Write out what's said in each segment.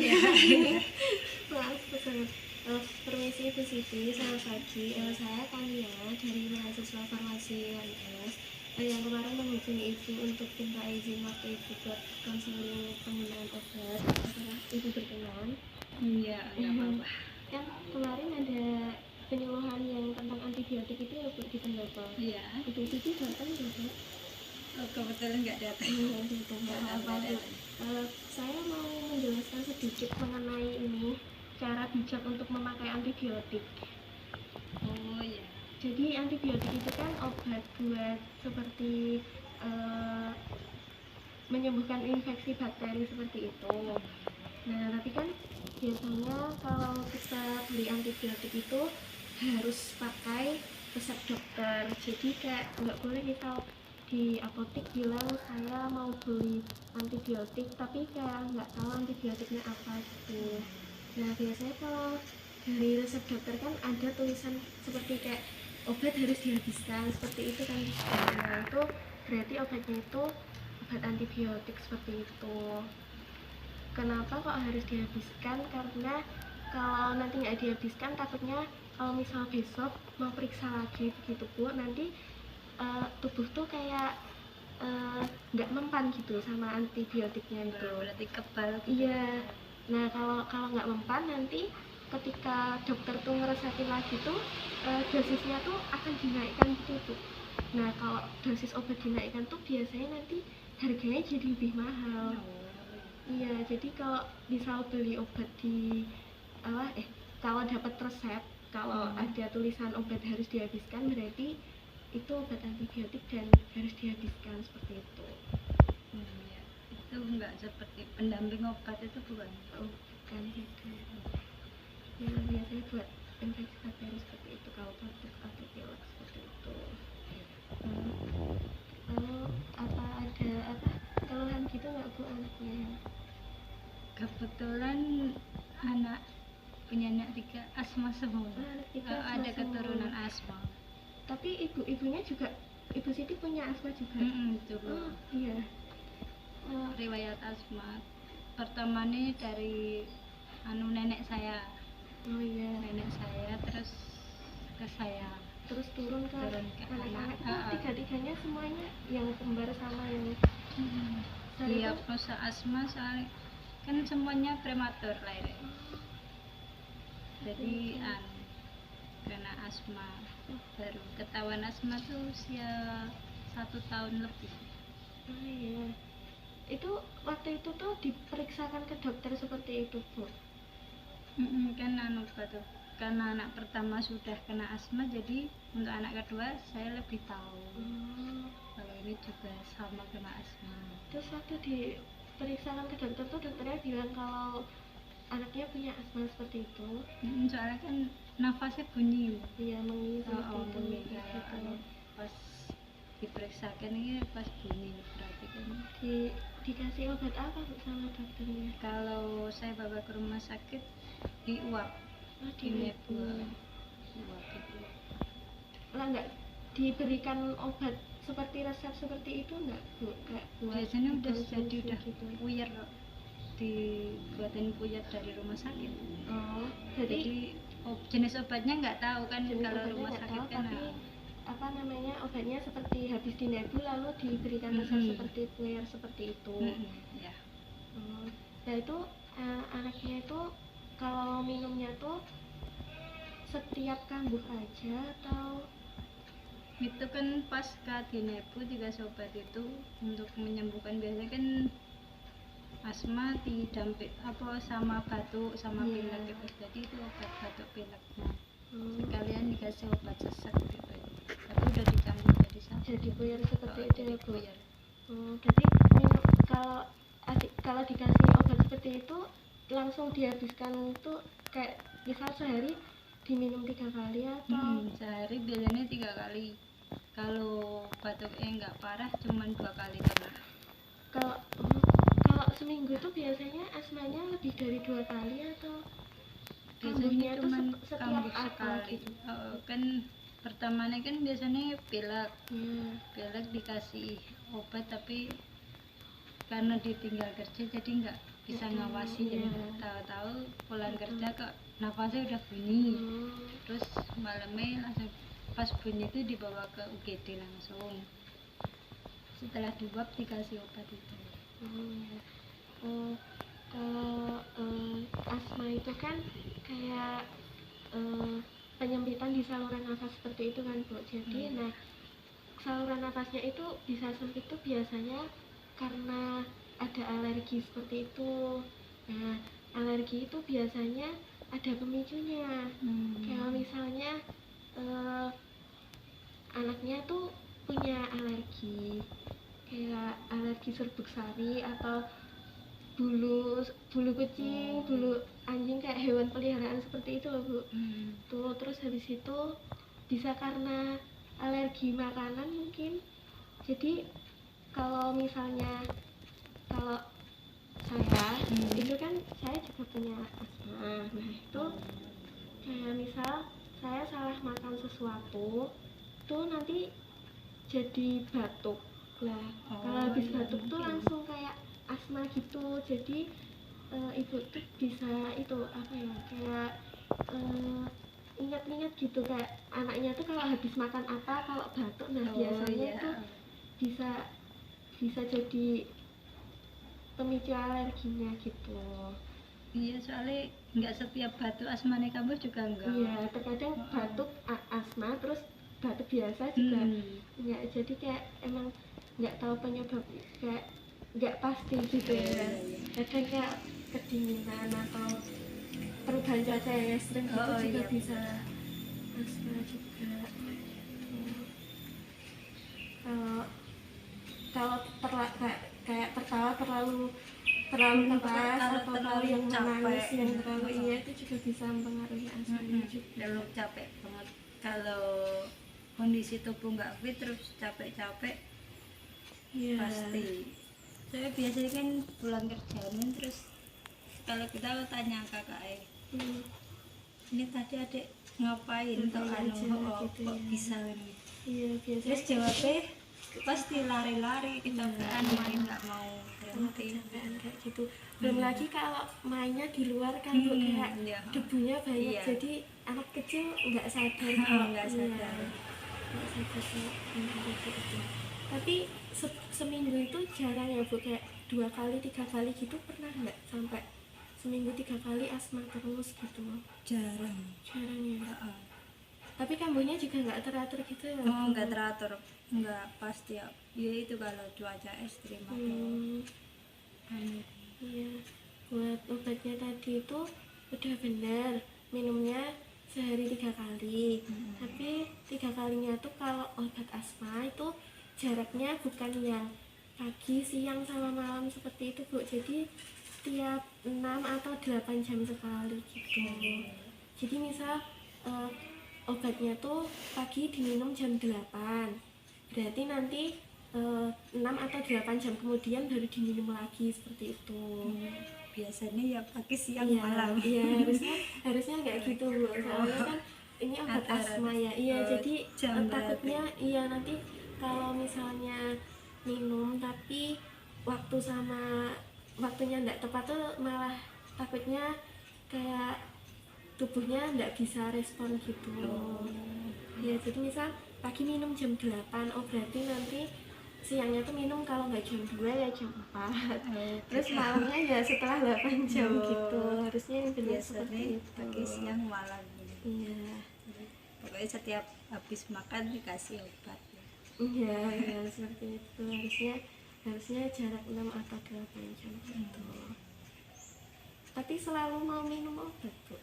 ya. Maaf pesan. Permisi Bu Siti, selamat pagi. Saya Tania dari mahasiswa farmasi UNS yang kemarin menghubungi Ibu untuk minta izin waktu Ibu buat konseling penggunaan obat. Apakah Ibu berkenan? Iya, nggak apa-apa. Kan kemarin ada penyuluhan yang tentang antibiotik itu ya Bu di pendopo. Iya. Ibu Siti datang juga? Oh, kebetulan nggak datang. Nggak apa-apa Bu. Saya mau menjelaskan sedikit mengenai ini cara bijak untuk memakai antibiotik. Oh iya. Jadi antibiotik itu kan obat buat seperti menyembuhkan infeksi bakteri seperti itu. Nah, tapi kan biasanya kalau kita beli antibiotik itu harus pakai resep dokter. Jadi kayak nggak boleh kita di apotek bilang saya mau beli antibiotik tapi kayak nggak tahu antibiotiknya apa gitu. Nah, biasanya kalau dari resep dokter kan ada tulisan seperti kayak obat harus dihabiskan seperti itu kan. Nah, itu berarti obatnya itu obat antibiotik seperti itu. Kenapa kok harus dihabiskan? Karena kalau nanti nggak dihabiskan takutnya kalau misal besok mau periksa lagi begitu Bu, nanti tubuh tuh kayak nggak mempan gitu sama antibiotiknya itu. Berarti kebal gitu. Iya. Nah, kalau nggak mempan nanti ketika dokter tuh ngeresepin lagi tuh dosisnya tuh akan dinaikkan gitu tuh. Nah, kalau dosis obat dinaikkan tuh biasanya nanti harganya jadi lebih mahal. Iya, jadi kalau misal beli obat di kalau dapat resep, kalau ada tulisan obat harus dihabiskan berarti itu obat antibiotik dan harus dihabiskan seperti itu. Iya. Itu nggak seperti pendamping obat itu bukan? Oh, bukan gitu. Ya, biasanya buat infeksi bakteri seperti itu, kalau batuk atau pilek seperti itu. Lalu ada keluhan gitu nggak Bu anaknya? Kebetulan punya anak 3 asma semua. Ada keturunan asma. Tapi ibunya juga, Ibu Siti punya asma juga? Juga. Oh iya. Riwayat asma pertama nih dari nenek saya. Oh iya. Nenek saya terus ke saya. Terus turun ke anak-anak itu tiga-tiganya semuanya yang kembar sama yang diagnosa asma soalnya kan semuanya prematur lahir. Jadi kena asma, baru ketahuan asma tuh usia 1 tahun lebih. Oh iya. Itu waktu itu tuh diperiksakan ke dokter seperti itu Bu? Kan tuh karena anak pertama sudah kena asma, jadi untuk anak kedua saya lebih tahu. Kalau ini juga sama kena asma. Terus waktu diperiksakan ke dokter tuh dokternya bilang kalau anaknya punya asma seperti itu? Soalnya kan nafasnya bunyi. Iya, bunyi seperti itu. Pas diperiksakan ini pas bunyi, berarti kan dikasih obat apa Bu sama dokternya? Kalau saya bawa ke rumah sakit diuap. Lah nggak diberikan obat seperti resep seperti itu nggak Bu? Biasanya udah gitu. Puyer, dibuatin puyer dari rumah sakit. Oh, jadi jenis obatnya nggak tahu kan, kalau rumah sakit kan tapi obatnya seperti habis dinebu lalu diberikan resep seperti puyer seperti itu. Ya. Nah itu anaknya itu kalau minumnya tuh setiap kambuh aja atau? Itu kan pas dinebu dikasih obat itu untuk menyembuhkan, biasanya kan asma didamping sama batuk sama pilek gitu. Jadi itu obat batuk pileknya. Sekalian dikasih obat sesek gitu. Tapi udah dicampur jadi satu. Jadi puyer seperti itu ya Bu? Puyer. Jadi kalau dikasih obat seperti itu langsung dihabiskan itu kayak misal sehari diminum 3 kali atau? Sehari biasanya 3 kali. Kalau batuknya nggak parah cuman 2 kali karena. Kalau seminggu tuh biasanya asmanya lebih dari 2 kali atau? Biasanya cuma setiap sekali. Gitu? Kan pertamanya kan biasanya pilek. Pilek dikasih obat, tapi karena ditinggal kerja jadi nggak bisa Nggak tahu, ngawasi iya. tahu-tahu pulang kerja kok nafasnya udah bunyi. Hmm. Terus malamnya langsung pas bunyi itu dibawa ke UGD langsung. Setelah diuap dikasih obat itu. Ya. Eh, Kalau asma itu kan kayak penyempitan di saluran nafas seperti itu kan Bu. Jadi nah saluran nafasnya itu bisa sempit itu biasanya karena ada alergi seperti itu. Nah, alergi itu biasanya ada pemicunya. Kayak misalnya eh, anaknya tuh punya alergi, kayak alergi serbuk sari atau bulu bulu kucing, bulu anjing, kayak hewan peliharaan seperti itu loh Bu. Tuh terus habis itu bisa karena alergi makanan mungkin. Jadi kalau misalnya kalau saya itu kan saya juga punya asma. Nah itu kayak misal saya salah makan sesuatu tuh nanti jadi batuk lah. Kalau habis batuk tuh langsung kayak asma gitu. Jadi ibu tuh bisa itu apa ya, kayak ingat-ingat gitu, kayak anaknya tuh kalau habis makan apa kalau batuk. Nah biasanya itu bisa bisa jadi pemicu alerginya gitu. Iya, soalnya nggak setiap batuk asmanya kamu juga enggak. Iya, terkadang batuk asma terus batuk biasa juga. Ya, jadi kayak emang nggak tahu penyebab, kayak nggak pasti gitu ya. Kadang kayak kedinginan atau perubahan cuaca yang ekstrim gitu juga iya, bisa asma juga. Kalau kalau kayak tertawa terlalu keras atau terlalu yang menangis yang terlalu iya itu juga bisa mempengaruhi asma juga. Terlalu capek banget. Kalau kondisi tubuh nggak fit terus capek-capek pasti. Saya biasanya kan pulang kerja terus kalau kita tanya kakak ini tadi adik ngapain kok gitu kok ya. bisa ini. Iya, biasanya Terus jawabnya pasti lari-lari, kita main nggak mau berhenti. kecapean kayak gitu. Belum lagi kalau mainnya di luar kan Bu, kayak debunya banyak. Jadi anak kecil nggak sadar kalau nggak sadar kalau itu. Tapi seminggu itu jarang ya Bu, kayak 2 kali 3 kali gitu pernah nggak sampai seminggu 3 kali asma terus gitu? jarang Ya. Tapi kambuhnya juga nggak teratur gitu ya? nggak teratur, nggak pasti ya itu kalau cuaca ekstrim atau Iya, buat obatnya tadi itu udah benar, minumnya sehari 3 kali. Tapi 3 kalinya tuh kalau obat asma itu jaraknya bukan yang pagi, siang, sama malam seperti itu Bu. Jadi tiap 6 atau 8 jam sekali gitu. Jadi misal obatnya tuh pagi diminum jam 8, berarti nanti 6 atau 8 jam kemudian baru diminum lagi seperti itu. biasanya ya pagi siang Iya, malam. iya harusnya nggak gitu Bu, soalnya kan ini obat asma ya. Iya, jadi takutnya iya nanti kalau misalnya minum tapi waktunya nggak tepat tuh malah takutnya kayak tubuhnya nggak bisa respon gitu. Ya jadi misal pagi minum jam 8, oh berarti nanti siangnya tuh minum kalau nggak jam 2 ya jam 4. Terus malamnya ya setelah 8 jam gitu. Harusnya yang benar seperti itu. Pagi siang malam. Iya. Pokoknya setiap habis makan dikasih obat. Iya, ya seperti itu. Harusnya jarak 6 atau 8 jam gitu. Tapi selalu mau minum obat Bu?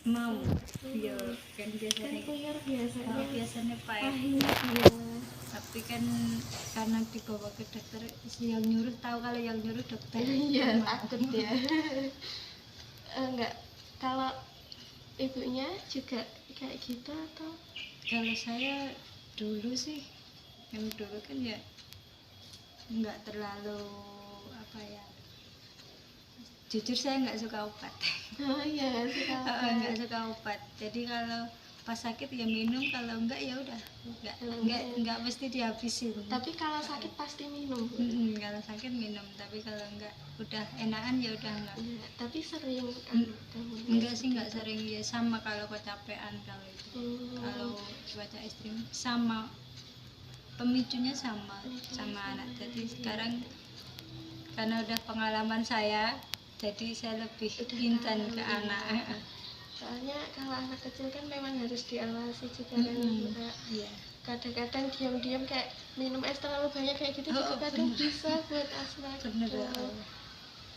Mau iya kan biasanya Kan biasanya pahit iya. Tapi kan karena dibawa ke dokter yang nyuruh, tahu kalau yang nyuruh dokter. Iya, takut ya. Enggak, kalau ibunya juga kayak gitu atau? Kalau saya dulu sih, yang dulu kan ya nggak terlalu apa ya, jujur saya nggak suka obat. Oh iya, nggak suka obat. Jadi kalau pas sakit ya minum, kalau enggak ya udah enggak mesti dihabisin. Tapi kalau sakit pasti minum, Bu? Kalau sakit minum, tapi kalau enggak udah enakan ya udah enggak. Ya, tapi sering kamu Enggak sih, enggak sering ya, sama kalau kecapean kalau itu. Kalau cuaca ekstrim sama pemicunya sama anak. Jadi sekarang karena udah pengalaman saya, jadi saya lebih intan ke anak. Soalnya kalau anak kecil kan memang harus diawasi juga kan, Iya. kadang-kadang diam-diam kayak minum es terlalu banyak kayak gitu juga kadang bisa buat asma. Bener.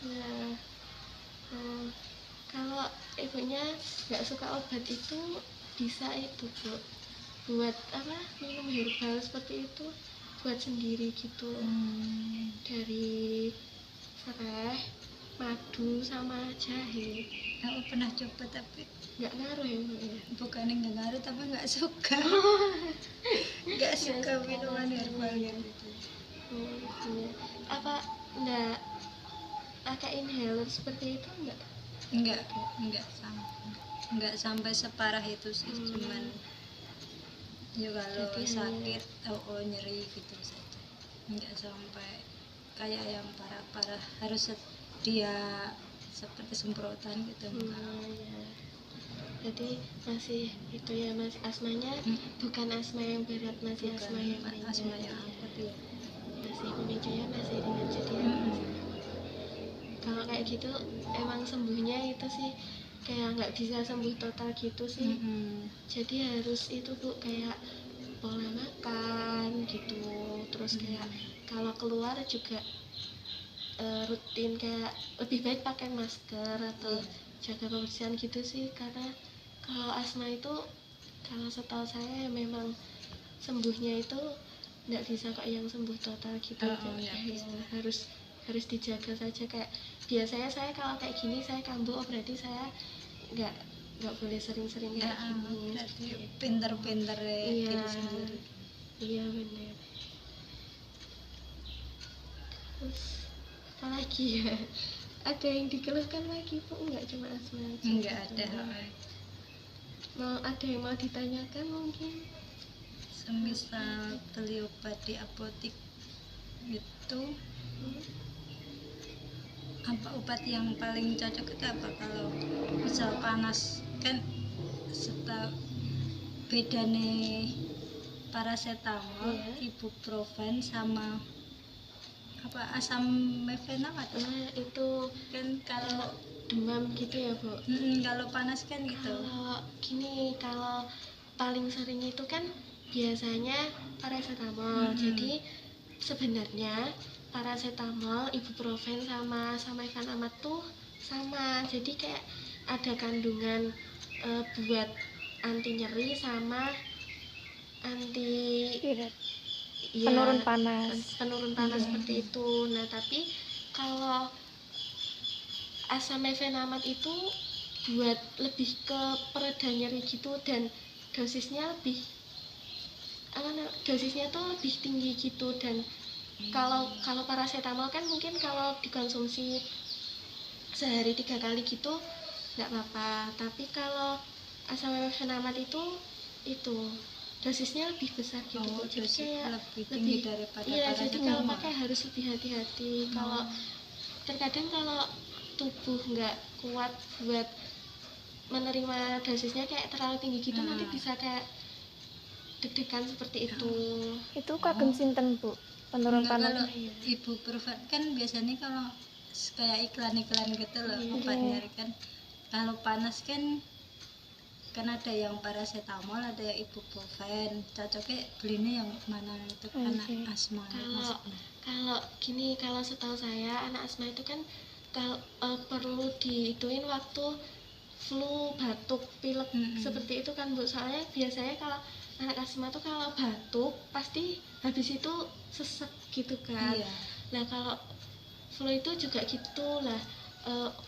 Nah, kalau ibunya nggak suka obat itu bisa itu, Bu, buat apa, minum herbal seperti itu, buat sendiri gitu. Dari serai, madu sama jahe. Aku pernah coba tapi Nggak ngaruh ya, Bu, ya? bukannya nggak ngaruh tapi nggak suka. Nggak suka minuman herbal gitu. Iya. Apa enggak pakai inhaler seperti itu enggak? Enggak sampai separah itu sih, cuman ya kalau Jadi sakit nyeri gitu saja. Enggak sampai kayak yang parah-parah harus dia seperti semprotan gitu. Ya. Jadi masih itu ya, masih asmanya bukan asma yang berat, masih Bukan asma yang ringan. asma yang akut ya. Masih pemicunya masih ringan, jadi ya. Kalau kayak gitu emang sembuhnya itu sih kayak nggak bisa sembuh total gitu sih. Jadi harus itu, Bu, kayak pola makan gitu, terus kayak kalau keluar juga rutin, kayak lebih baik pakai masker atau jaga kebersihan gitu sih. Karena kalau asma itu, kalau setahu saya memang sembuhnya itu nggak bisa kok yang sembuh total gitu. Jadi harus dijaga saja. Kayak biasanya saya kalau kayak gini saya kambuh, berarti saya nggak boleh sering-sering kayak gini. Berarti pinter-pinter diri sendiri. Iya benar. Terus apa lagi ya? Ada yang dikeluhkan lagi, Bu? Enggak cuma asma aja? Enggak ada. Ada yang mau ditanyakan mungkin? Semisal beli obat di apotik itu apa obat yang paling cocok itu apa? Kalau misal panas kan serta bedane paracetamol, ibuprofen sama apa asam mefenamat. Itu Kan kalau demam gitu ya, Bu? Kalau panas kan gitu. Kalau gini, kalau paling sering itu kan biasanya paracetamol. Jadi sebenarnya paracetamol, ibuprofen sama mefenamat tuh sama. Jadi kayak ada kandungan buat anti nyeri sama anti penurun panas seperti itu. Nah, tapi kalau asam mefenamat itu buat lebih ke pereda nyeri gitu, dan dosisnya tuh lebih tinggi gitu. Dan kalau paracetamol kan mungkin kalau dikonsumsi sehari 3 kali gitu nggak apa-apa, tapi kalau asam mefenamat itu dosisnya lebih besar gitu. Jadi kayak lebih tinggi daripada paracetamol. Jadi kalau pakai harus lebih hati-hati. Kalau terkadang kalau tubuh nggak kuat buat menerima dosisnya kayak terlalu tinggi gitu, nanti bisa kayak deg-degan seperti itu. Itu kagem sinten, Bu? Penurun panas. Kalau ibuprofen kan biasanya kalau kayak iklan-iklan gitu loh, obat nyeri kan. Kalau panas kan ada yang paracetamol, ada yang ibuprofen. Cocoknya belinya yang mana itu anak asma. Kalau gini, kalau setahu saya anak asma itu kan perlu diituin waktu flu, batuk, pilek seperti itu kan, Bu. Soalnya biasanya kalau anak asma tuh kalau batuk pasti habis itu sesek gitu kan. Nah, kalau flu itu juga gitu lah.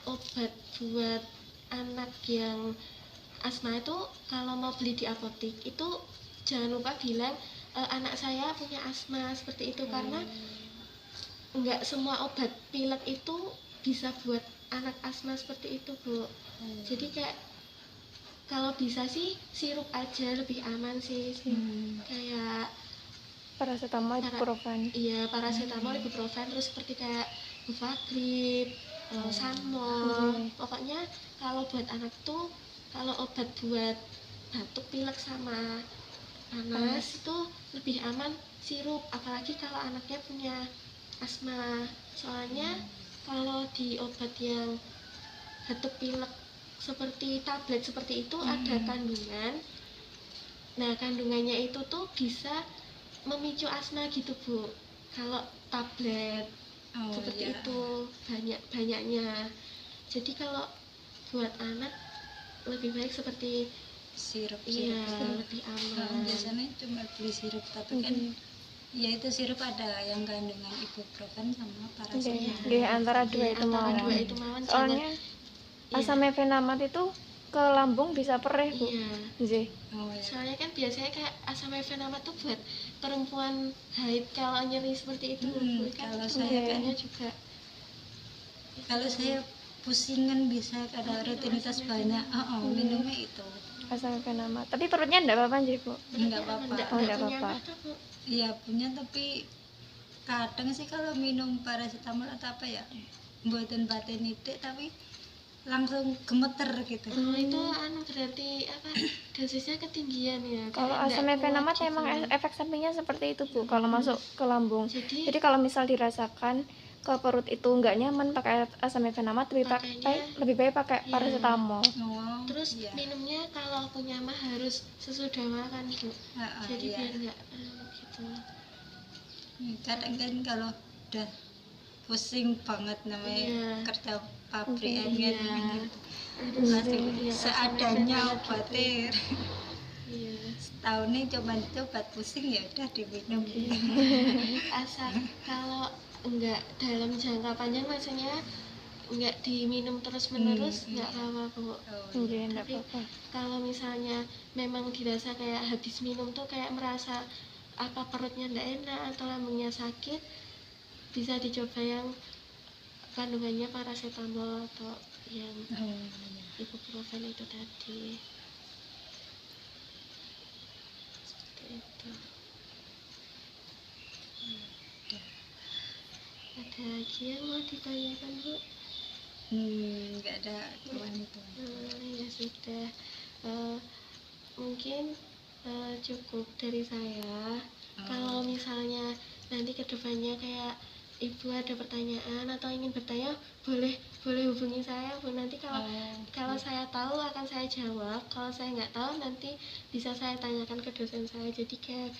Obat buat anak yang asma itu kalau mau beli di apotik itu jangan lupa bilang anak saya punya asma seperti itu. Karena nggak semua obat pilek itu bisa buat anak asma seperti itu, Bu. Jadi kayak Kalau bisa sih sirup aja lebih aman sih. Kayak Paracetamol, ibuprofen. iya paracetamol, ibuprofen, terus seperti kayak Mufacryp, Sanmol. Pokoknya kalau buat anak tuh, kalau obat buat batuk, pilek sama panas itu lebih aman sirup, apalagi kalau anaknya punya asma. Soalnya kalau di obat yang batuk pilek seperti tablet seperti itu ada kandungan. Nah, kandungannya itu tuh bisa memicu asma gitu Bu. Kalau tablet seperti itu banyaknya. Jadi kalau buat anak lebih baik seperti sirup iya lebih aman. biasanya cuma beli sirup, tapi kan ya itu sirup ada yang kandungan ibuprofen sama paracetamol. Nggih, antara dua itu Antara mawon. dua itu mawon. Soalnya asam efenamat itu ke lambung bisa perih, Bu. Iya. Nggih. Soalnya kan biasanya kayak asam efenamat tuh buat perempuan haid kalau nyeri seperti itu. Kan Kalau saya kan juga kalau saya pusingan bisa ada rutinitas banyak, minumnya itu. Asam efenamat. Tapi perutnya enggak apa-apa nggih, Bu? Enggak apa-apa. Enggak apa-apa. Iya punya, tapi kadang sih kalau minum paracetamol atau apa ya buatan batenitik tapi langsung gemeter gitu. Itu berarti apa, dosisnya ketinggian ya. Kalau asam efenamat emang efek sampingnya seperti itu, Bu, kalau masuk ke lambung. Jadi kalau misal dirasakan ke perut itu nggak nyaman pakai asam efenamat, lebih baik pakai paracetamol. Terus minumnya kalau punya mah harus sesudah makan, Bu. Jadi biar nggak gitu. Kadang kan kalau udah pusing banget namanya kerja pabrikan kan langsung seadanya obatir. Setahunnya coba pusing ya udah diminum. Asal kalau enggak dalam jangka panjang, maksudnya enggak diminum terus menerus enggak apa-apa, Bu. Tapi kalau misalnya memang dirasa kayak habis minum tuh kayak merasa apa perutnya enggak enak atau lambungnya sakit, bisa dicoba yang kandungannya paracetamol atau yang ibuprofen itu tadi. Seperti itu. Ada lagi yang mau ditanyakan, Bu? Nggak ada kawan itu. Ya sudah. Mungkin cukup dari saya. Kalau misalnya nanti kedepannya kayak Ibu ada pertanyaan atau ingin bertanya, boleh hubungi saya, Bu. Nanti kalau saya tahu akan saya jawab. Kalau saya nggak tahu nanti bisa saya tanyakan ke dosen saya. Jadi kayak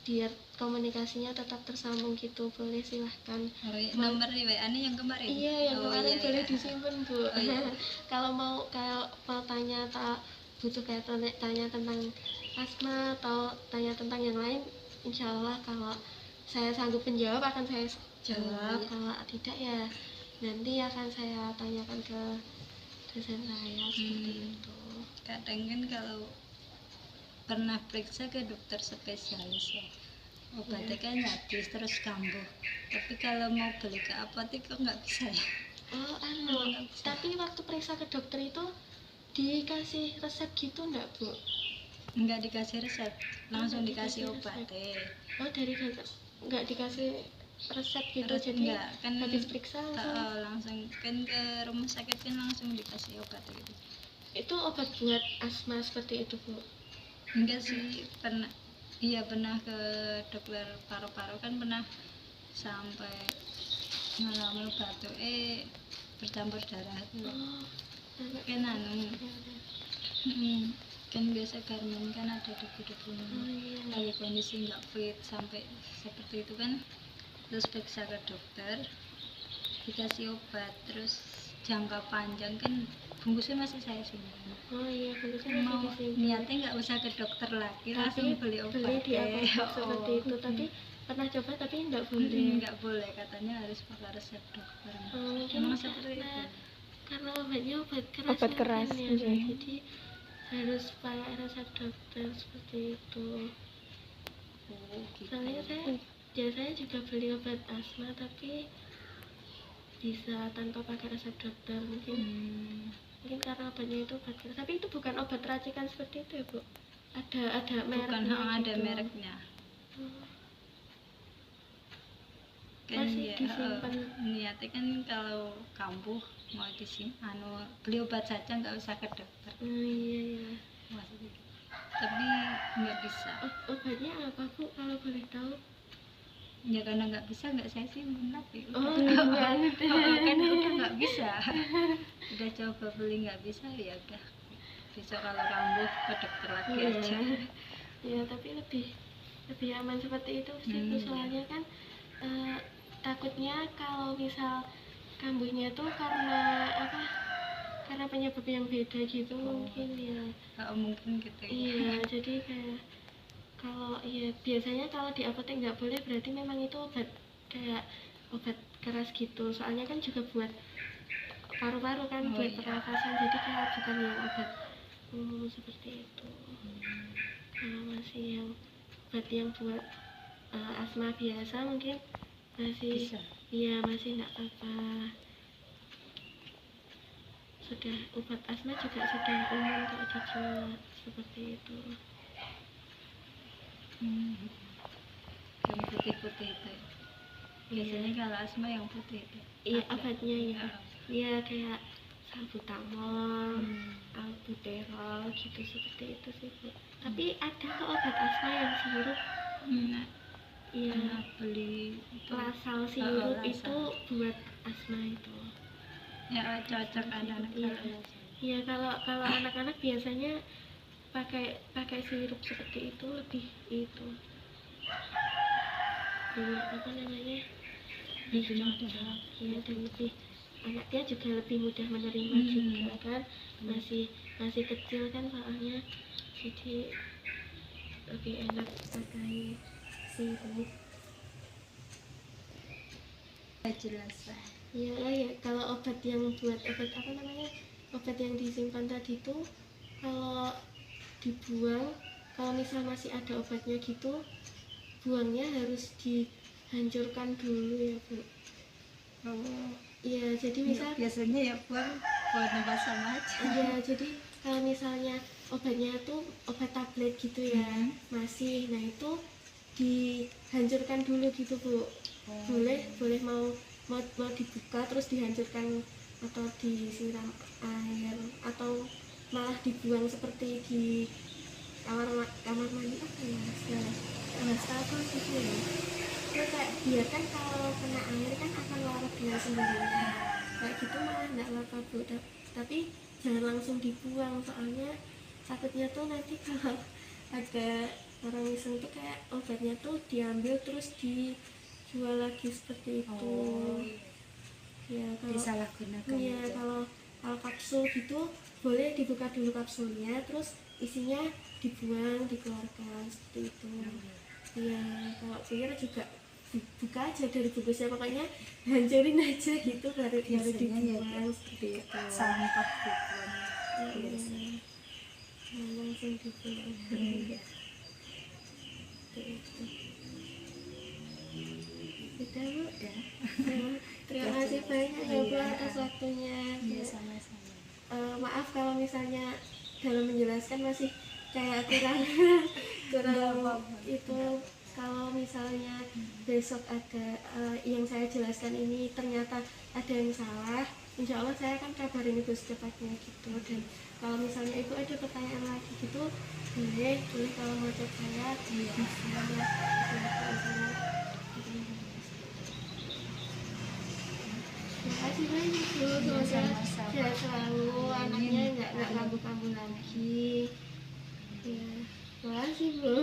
biar komunikasinya tetap tersambung gitu. Boleh silahkan. Nomor WA-nya yang kemarin? Iya, yang kemarin boleh disimpan, Bu. Kalau mau tanya atau butuh kayak tanya tentang asma atau tanya tentang yang lain, insya Allah kalau saya sanggup menjawab akan saya jawab. Kalau tidak ya nanti akan saya tanyakan ke dosen saya. Seperti itu. Kadang kan kalau pernah periksa ke dokter spesialis ya, obatnya kan habis terus kambuh, tapi kalau mau beli ke apotek kok nggak bisa ya? Tapi waktu periksa ke dokter itu dikasih resep gitu enggak, Bu? Enggak dikasih resep, langsung dikasih obatnya. Dari dokter enggak dikasih resep gitu, jadi enggak, kan habis periksa langsung kan ke rumah sakit kan langsung dikasih obat gitu. Itu obat buat asma seperti itu, Bu? Enggak sih, pernah ke dokter paru-paru kan pernah sampai ngalamin batuk bercampur darah itu. Kan kan biasa garmen kan ada debu-debunya. Lagi kondisi nggak fit sampai seperti itu kan, terus periksa ke dokter, dikasih obat, terus jangka panjang kan bungkusnya masih saya simpan. Bungkusnya mau masih disimpan. niatnya nggak usah ke dokter lagi, langsung beli obat di apotek seperti itu. Tapi pernah coba tapi nggak boleh. Nggak boleh, katanya harus pakai resep dokter. Memang seperti itu. Karena obatnya obat keras ya, jadi harus pakai resep dokter seperti itu. Gitu. Soalnya saya juga beli obat asma tapi bisa tanpa pakai resep dokter. Mungkin karena obatnya itu obat keras, tapi itu bukan obat racikan seperti itu ya Bu, ada Bukan, mereknya ada gitu. mereknya. Hmm. Kan Masih ya, disimpan. niatnya kan kalau kambuh mau beli obat saja, nggak usah ke dokter. Iya. Maksudnya gitu. Tapi nggak bisa. Obatnya apa Bu kalau boleh tahu? Ya karena nggak bisa, nggak saya simpen tapi Oh, kan udah nggak bisa. Udah coba beli nggak bisa, ya udah besok kalau kambuh ke dokter lagi aja. Ya tapi lebih aman seperti itu sih Bu. Soalnya kan takutnya kalau misal kambuhnya tuh karena apa, karena penyebab yang beda gitu. Mungkin ya Mungkin gitu ya. iya, jadi kayak kalau ya biasanya kalau di apotek nggak boleh, berarti memang itu obat kayak obat keras gitu. Soalnya kan juga buat paru-paru kan, buat iya. pernafasan, jadi kayak bukan yang obat umum seperti itu. Kalau masih yang obat yang buat asma biasa mungkin masih Bisa. iya, masih nggak apa-apa. Sudah obat asma juga sudah umum kok dijual seperti itu. Yang putih-putih itu. Biasanya kalau asma yang putih itu. Iya, Ada. obatnya ya. Iya, kayak salbutamol, albuterol gitu, seperti itu sih Bu. Tapi ada kok obat asma yang sirup. Nah, Iya, beli itu. lasal sirup Lasal. itu buat asma itu. Ya cocok anak-anak. Iya. Iya, kalau anak-anak biasanya pakai sirup seperti itu lebih itu. Apa namanya? Lebih mudah. Ya, dan lebih anaknya juga lebih mudah menerima juga kan. Masih kecil kan soalnya. Jadi lebih enak pakai sirup. Jelas. Ya, kalau obat yang buat obat apa namanya? Obat yang disimpan tadi tuh kalau dibuang, kalau misal masih ada obatnya gitu, buangnya harus dihancurkan dulu ya Bu. Iya, jadi misal Biasanya ya buat tempat sama aja. iya, jadi kalau misalnya obatnya tuh obat tablet gitu ya, masih, nah itu dihancurkan dulu gitu Bu. Boleh mau dibuka terus dihancurkan atau disiram air atau malah dibuang seperti di kamar mandi apa ya, wastafel gitu ya. Terus kayak biarkan kalau kena air kan akan larut dengan sendirinya, kayak gitu malah nggak apa-apa Bu. Tapi jangan langsung dibuang, soalnya takutnya tuh nanti kalau ada orang iseng tuh kayak obatnya tuh diambil terus dijual lagi seperti itu. Ya kalau Disalahgunakan. iya, kalau kapsul gitu boleh dibuka dulu kapsulnya, terus isinya dibuang, dikeluarkan seperti itu. Iya, kalau pir juga buka aja dari bungkusnya, pokoknya hancurin aja gitu, baru dibuang seperti itu. Sampah dibuang. Langsung dibuang. Seperti itu. Udah Bu? Terima kasih banyak ya Bu atas waktunya. Iya, sama-sama. Maaf kalau misalnya dalam menjelaskan masih kayak kurang itu. Kalau misalnya besok ada yang saya jelaskan ini ternyata ada yang salah, insya Allah saya akan kabarin Ibu secepatnya gitu. Dan kalau misalnya Ibu ada pertanyaan lagi gitu, boleh kalau mau chat saya bisa. Terima kasih banyak Bu, semoga sehat selalu, anaknya nggak kambuh-kambuh lagi. Ya, terima kasih Bu.